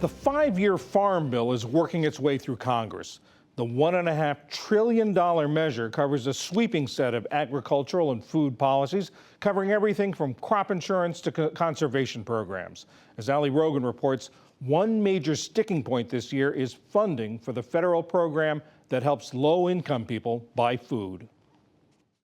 The 5-year Farm Bill is working its way through Congress. The $1.5 trillion measure covers a sweeping set of agricultural and food policies, covering everything from crop insurance to conservation programs. As Ali Rogan reports, one major sticking point this year is funding for the federal program that helps low-income people buy food.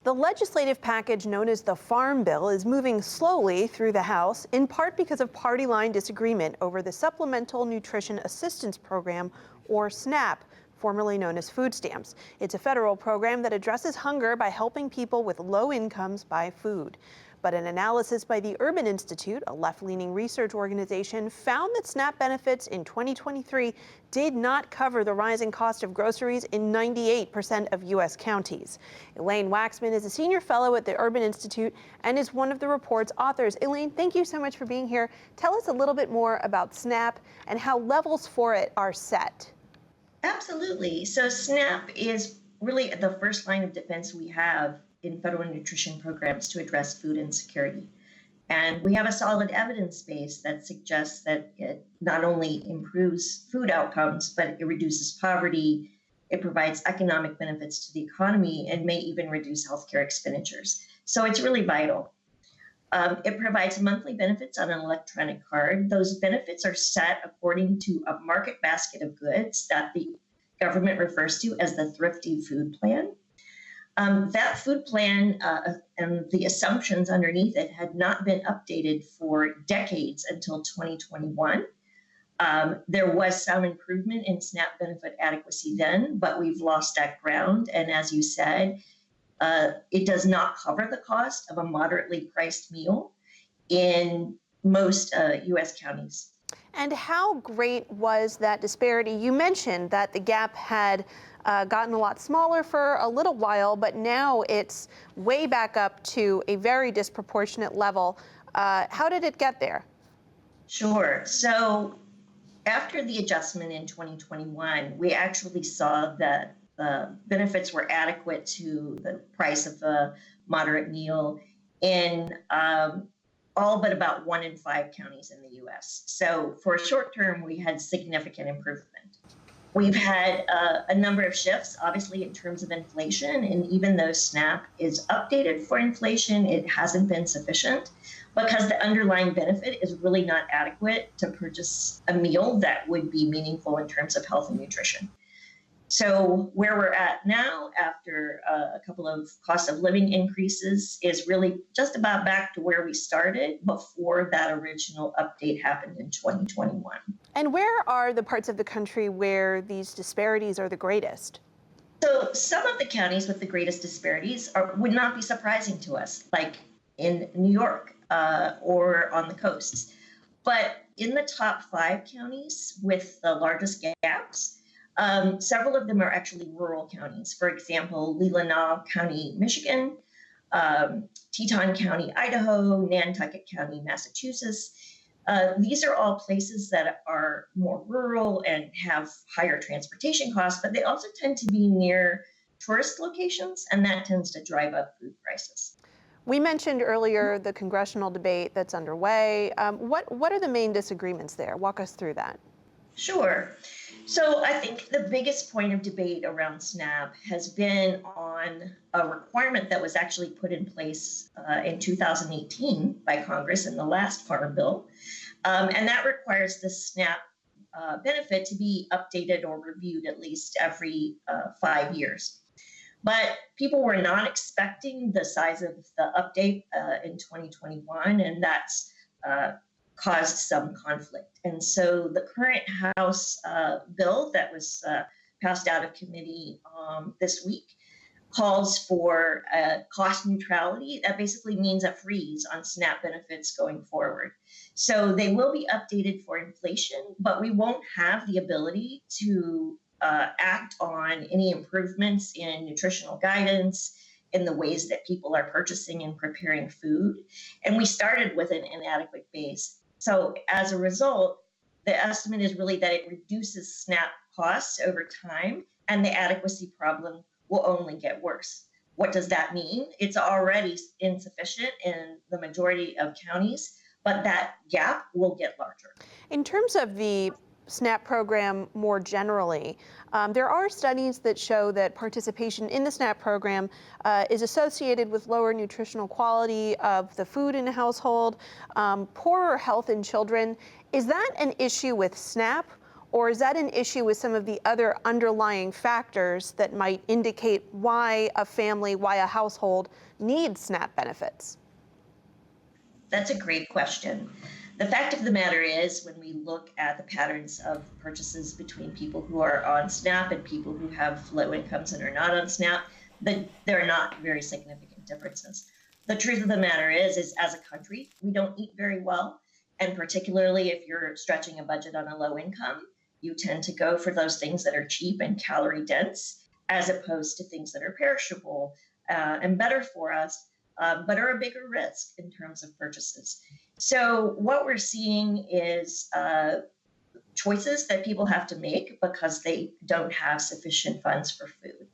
The legislative package known as the Farm Bill is moving slowly through the House, in part because of party line disagreement over the Supplemental Nutrition Assistance Program, or SNAP, formerly known as food stamps. It's a federal program that addresses hunger by helping people with low incomes buy food. But an analysis by the Urban Institute, a left-leaning research organization, found that SNAP benefits in 2023 did not cover the rising cost of groceries in 98% of U.S. counties. Elaine Waxman is a senior fellow at the Urban Institute and is one of the report's authors. Elaine, thank you so much for being here. Tell us a little bit more about SNAP and how levels for it are set. Absolutely. So SNAP is really the first line of defense we have in federal nutrition programs to address food insecurity. And we have a solid evidence base that suggests that it not only improves food outcomes, but it reduces poverty, it provides economic benefits to the economy, and may even reduce healthcare expenditures. So it's really vital. It provides monthly benefits on an electronic card. Those benefits are set according to a market basket of goods that the government refers to as the Thrifty Food Plan. That food plan and the assumptions underneath it had not been updated for decades until 2021. There was some improvement in SNAP benefit adequacy then, but we've lost that ground. And as you said, it does not cover the cost of a moderately priced meal in most U.S. counties. And how great was that disparity? You mentioned that the gap had gotten a lot smaller for a little while, but now it's way back up to a very disproportionate level. How did it get there? Sure. So after the adjustment in 2021, we actually saw that benefits were adequate to the price of a moderate meal in all but about 1 in 5 counties in the U.S. So for a short term, we had significant improvement. We've had a number of shifts, obviously, in terms of inflation. And even though SNAP is updated for inflation, it hasn't been sufficient because the underlying benefit is really not adequate to purchase a meal that would be meaningful in terms of health and nutrition. So where we're at now, after a couple of cost of living increases, is really just about back to where we started before that original update happened in 2021. And where are the parts of the country where these disparities are the greatest? So some of the counties with the greatest disparities would not be surprising to us, like in New York or on the coasts. But in the top 5 counties with the largest gaps, several of them are actually rural counties. For example, Leelanau County, Michigan, Teton County, Idaho, Nantucket County, Massachusetts. These are all places that are more rural and have higher transportation costs, but they also tend to be near tourist locations, and that tends to drive up food prices. We mentioned earlier the congressional debate that's underway. What are the main disagreements there? Walk us through that. Sure. So I think the biggest point of debate around SNAP has been on a requirement that was actually put in place in 2018 by Congress in the last Farm Bill. And that requires the SNAP benefit to be updated or reviewed at least every 5 years. But people were not expecting the size of the update in 2021, and that's caused some conflict. And so the current House bill that was passed out of committee this week calls for cost neutrality. That basically means a freeze on SNAP benefits going forward. So they will be updated for inflation, but we won't have the ability to act on any improvements in nutritional guidance, in the ways that people are purchasing and preparing food. And we started with an inadequate base. So as a result, the estimate is really that it reduces SNAP costs over time, and the adequacy problem will only get worse. What does that mean? It's already insufficient in the majority of counties, but that gap will get larger. In terms of the SNAP program more generally. There are studies that show that participation in the SNAP program is associated with lower nutritional quality of the food in a household, poorer health in children. Is that an issue with SNAP, or is that an issue with some of the other underlying factors that might indicate why a family, why a household needs SNAP benefits? That's a great question. The fact of the matter is, when we look at the patterns of purchases between people who are on SNAP and people who have low incomes and are not on SNAP, there are not very significant differences. The truth of the matter is as a country, we don't eat very well. And particularly if you're stretching a budget on a low income, you tend to go for those things that are cheap and calorie dense, as opposed to things that are perishable and better for us, but are a bigger risk in terms of purchases. So what we're seeing is choices that people have to make because they don't have sufficient funds for food.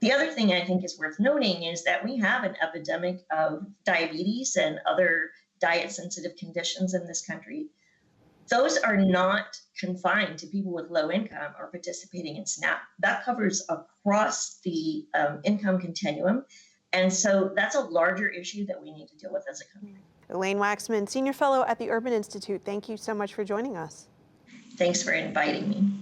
The other thing I think is worth noting is that we have an epidemic of diabetes and other diet-sensitive conditions in this country. Those are not confined to people with low income or participating in SNAP. That covers across the income continuum. And so that's a larger issue that we need to deal with as a country. Elaine Waxman, Senior Fellow at the Urban Institute, thank you so much for joining us. Thanks for inviting me.